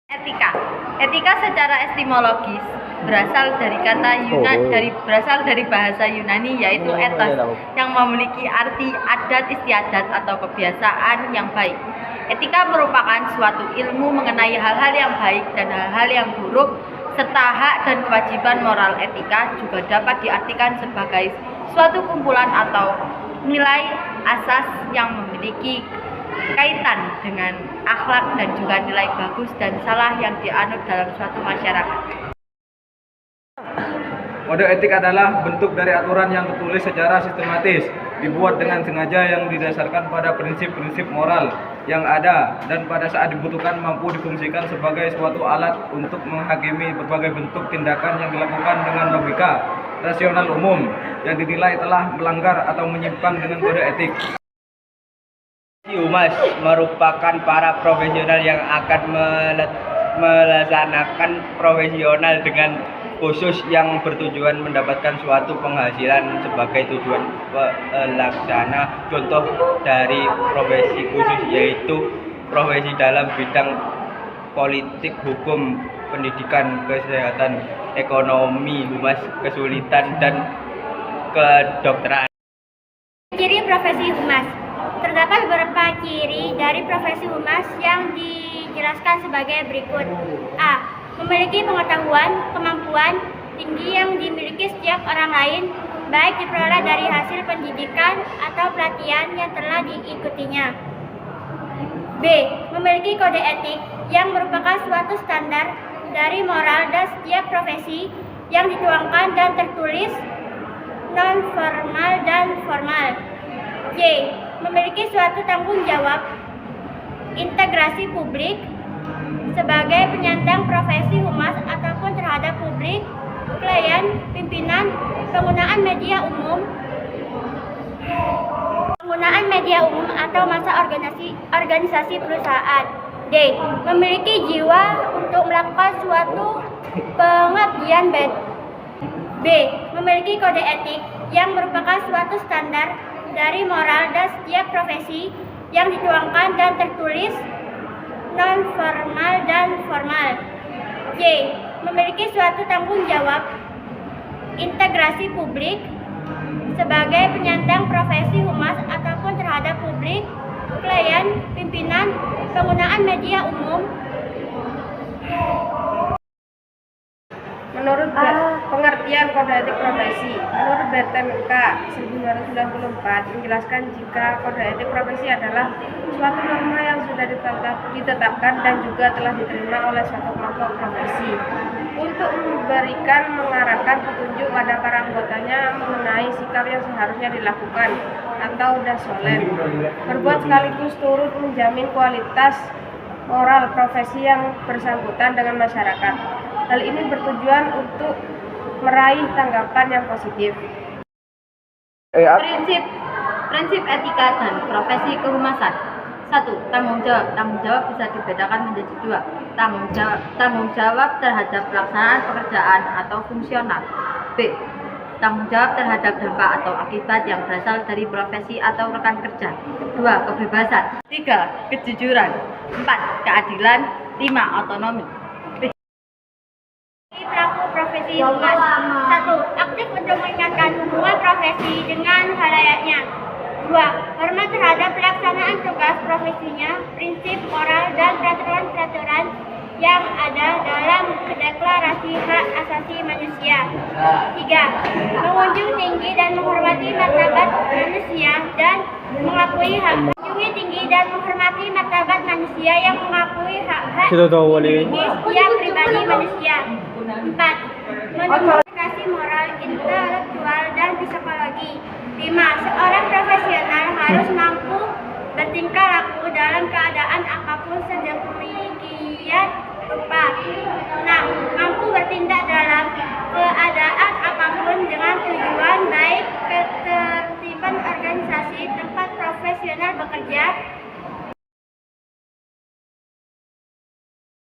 Etika. Etika secara etimologis berasal dari bahasa Yunani yaitu ethos yang memiliki arti adat istiadat atau kebiasaan yang baik. Etika merupakan suatu ilmu mengenai hal-hal yang baik dan hal-hal yang buruk serta hak dan kewajiban moral. Etika juga dapat diartikan sebagai suatu kumpulan atau nilai asas yang memiliki kaitan dengan akhlak dan juga nilai bagus dan salah yang dianut dalam suatu masyarakat. Kode etik adalah bentuk dari aturan yang tertulis secara sistematis, dibuat dengan sengaja yang didasarkan pada prinsip-prinsip moral yang ada dan pada saat dibutuhkan mampu difungsikan sebagai suatu alat untuk menghakimi berbagai bentuk tindakan yang dilakukan dengan logika rasional umum yang dinilai telah melanggar atau menyimpang dengan kode etik. Humas merupakan para profesional yang akan melaksanakan profesional dengan khusus yang bertujuan mendapatkan suatu penghasilan sebagai tujuan pelaksana. Contoh dari profesi khusus yaitu profesi dalam bidang politik, hukum, pendidikan, kesehatan, ekonomi, humas, kesulitan, dan kedokteran. Ciri profesi humas. Terdapat beberapa ciri dari profesi humas yang dijelaskan sebagai berikut. A. Memiliki pengetahuan, kemampuan tinggi yang dimiliki setiap orang lain, baik diperoleh dari hasil pendidikan atau pelatihan yang telah diikutinya. B. Memiliki kode etik yang merupakan suatu standar dari moral dan setiap profesi yang dituangkan dan tertulis non-formal dan formal. J. Memiliki suatu tanggung jawab integrasi publik sebagai penyandang profesi humas ataupun terhadap publik, klien, pimpinan, penggunaan media umum atau masa organisasi perusahaan. D. Memiliki jiwa untuk melakukan suatu pengabdian. B. Memiliki kode etik yang merupakan suatu standar dari moral dan setiap profesi yang dituangkan dan tertulis non-formal dan formal. J. Memiliki suatu tanggung jawab integrasi publik sebagai penyandang profesi humas ataupun terhadap publik, klien, pimpinan, penggunaan media umum. Menurut pengertian kode etik profesi, menurut BTMK 1994 menjelaskan jika kode etik profesi adalah suatu norma yang sudah ditetapkan dan juga telah diterima oleh suatu kelompok profesi untuk mengarahkan petunjuk pada para anggotanya mengenai sikap yang seharusnya dilakukan atau dasolen, berbuat sekaligus turut menjamin kualitas moral profesi yang bersangkutan dengan masyarakat. Hal ini bertujuan untuk meraih tanggapan yang positif. Prinsip etika dan profesi kehumasan. 1. Tanggung jawab. Tanggung jawab bisa dibedakan menjadi 2. Tanggung jawab terhadap pelaksanaan pekerjaan atau fungsional. B. Tanggung jawab terhadap dampak atau akibat yang berasal dari profesi atau rekan kerja. 2. Kebebasan. 3. Kejujuran. 4. Keadilan. 5. Otonomi. Pelaku profesi humas. 1. Aktif untuk meningkatkan hubungan profesi dengan halayaknya. 2. Hormat terhadap pelaksanaan tugas profesinya, prinsip moral dan peraturan-peraturan yang ada dalam Deklarasi Hak Asasi Manusia. 3. Menjunjung tinggi dan menghormati martabat manusia dan mengakui hak. Menjunjung tinggi dan menghormati martabat manusia yang mengakui hak-hak setiap pribadi manusia. 4. Mengedukasi moral, intelektual, dan psikologi. 5. Seorang profesional harus mampu bertingkah laku dalam keadaan apapun sedemikian rupa. 6. Mampu